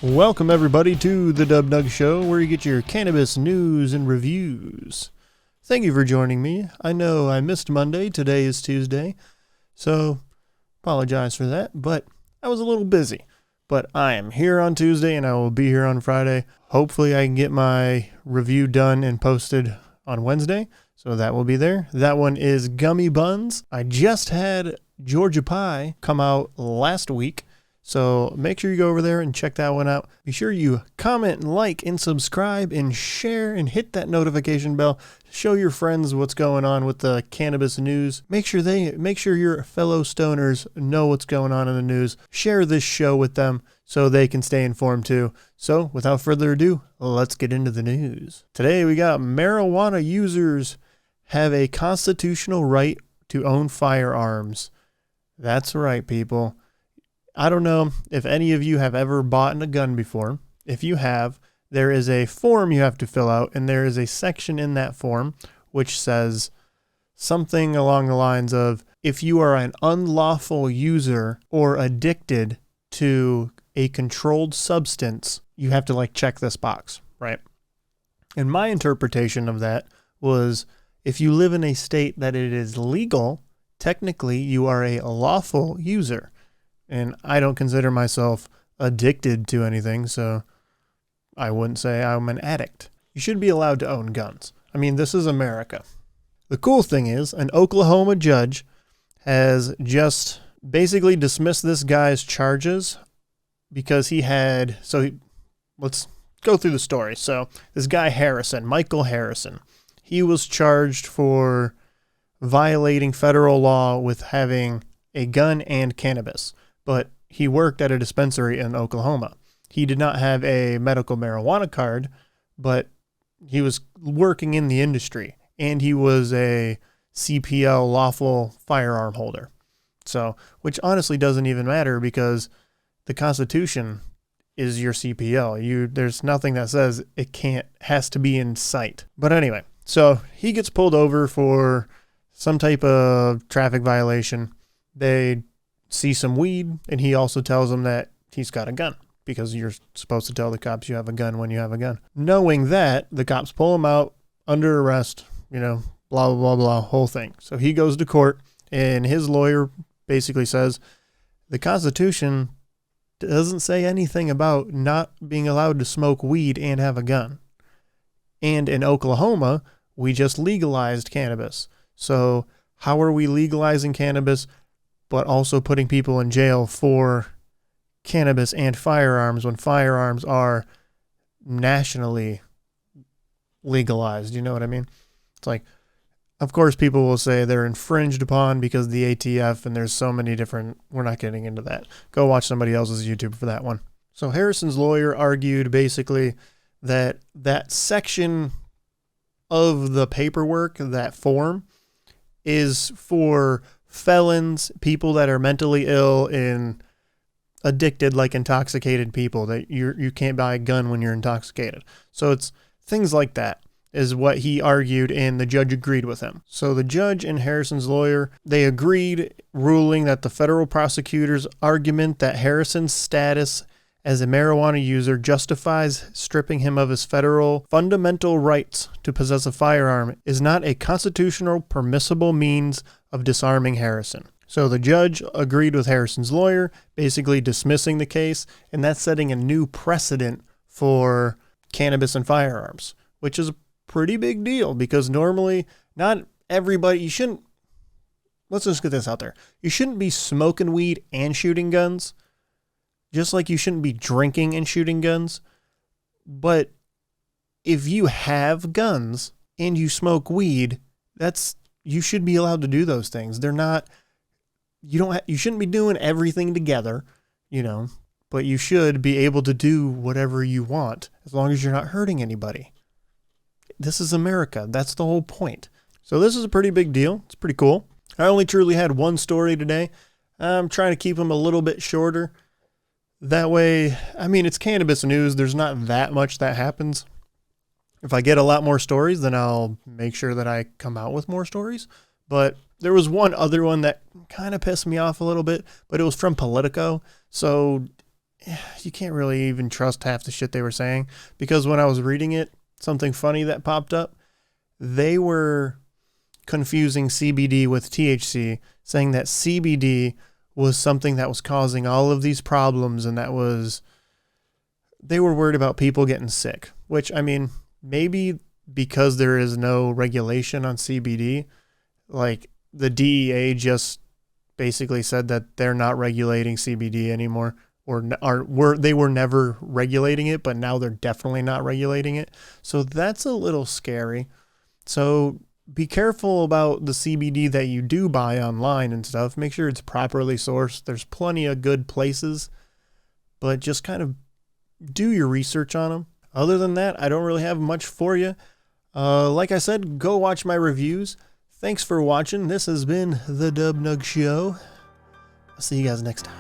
Welcome everybody to the Dub Nug Show, where you get your cannabis news and reviews. Thank you for joining me. I know I missed Monday. Today is Tuesday, so apologize for that, but I was a little busy. But I am here on Tuesday and I will be here on Friday. Hopefully I can get my review done and posted on Wednesday, so that will be there. That one is Gummy Buns. I just had Georgia Pie come out last week, so make sure you go over there and check that one out. Be sure you comment, like, and subscribe, and share, and hit that notification bell. Show your friends what's going on with the cannabis news. Make sure your fellow stoners know what's going on in the news. Share this show with them so they can stay informed too. So without further ado, let's get into the news. Today we got marijuana users have a constitutional right to own firearms. That's right, people. I don't know if any of you have ever bought a gun before. If you have, there is a form you have to fill out, and there is a section in that form which says something along the lines of, if you are an unlawful user or addicted to a controlled substance, you have to check this box, right? And my interpretation of that was, if you live in a state that it is legal, technically you are a lawful user. And I don't consider myself addicted to anything, so I wouldn't say I'm an addict. You should be allowed to own guns. I mean, this is America. The cool thing is, an Oklahoma judge has just basically dismissed this guy's charges because let's go through the story. So this guy Michael Harrison, he was charged for violating federal law with having a gun and cannabis. But he worked at a dispensary in Oklahoma. He did not have a medical marijuana card, but he was working in the industry, and he was a CPL lawful firearm holder. So, which honestly doesn't even matter because the Constitution is your CPL. There's nothing that says has to be in sight. But anyway, so he gets pulled over for some type of traffic violation. They see some weed, and he also tells them that he's got a gun, because you're supposed to tell the cops you have a gun when you have a gun. Knowing that, the cops pull him out under arrest, blah, blah, blah, blah, whole thing. So he goes to court, and his lawyer basically says the Constitution doesn't say anything about not being allowed to smoke weed and have a gun. And in Oklahoma, we just legalized cannabis. So how are we legalizing cannabis but also putting people in jail for cannabis and firearms when firearms are nationally legalized? You know what I mean? It's of course people will say they're infringed upon because of the ATF, and there's so many different, we're not getting into that. Go watch somebody else's YouTube for that one. So Harrison's lawyer argued basically that section of the paperwork, that form, is for felons, people that are mentally ill and addicted, like intoxicated people, that you can't buy a gun when you're intoxicated. So it's things like that is what he argued, and the judge agreed with him. So the judge and Harrison's lawyer, they agreed, ruling that the federal prosecutor's argument that Harrison's status as a marijuana user justifies stripping him of his federal fundamental rights to possess a firearm is not a constitutional permissible means of disarming Harrison. So the judge agreed with Harrison's lawyer, basically dismissing the case, and that's setting a new precedent for cannabis and firearms, which is a pretty big deal because normally not everybody, let's just get this out there. You shouldn't be smoking weed and shooting guns, just like you shouldn't be drinking and shooting guns. But if you have guns and you smoke weed, you should be allowed to do those things. You shouldn't be doing everything together, but you should be able to do whatever you want as long as you're not hurting anybody. This is America. That's the whole point. So this is a pretty big deal. It's pretty cool. I only truly had one story today. I'm trying to keep them a little bit shorter. That way, it's cannabis news. There's not that much that happens. If I get a lot more stories, then I'll make sure that I come out with more stories. But there was one other one that kind of pissed me off a little bit, but it was from Politico. So you can't really even trust half the shit they were saying, because when I was reading it, something funny that popped up, they were confusing CBD with THC, saying that CBD was something that was causing all of these problems, and they were worried about people getting sick, which, I mean, maybe because there is no regulation on CBD, like the DEA just basically said that they're not regulating CBD anymore, they were never regulating it, but now they're definitely not regulating it. So that's a little scary. So be careful about the CBD that you do buy online and stuff. Make sure it's properly sourced. There's plenty of good places, but just kind of do your research on them. Other than that, I don't really have much for you. Like I said, go watch my reviews. Thanks for watching. This has been the Dub Nug Show. I'll see you guys next time.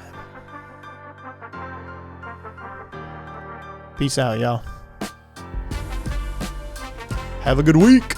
Peace out, y'all. Have a good week.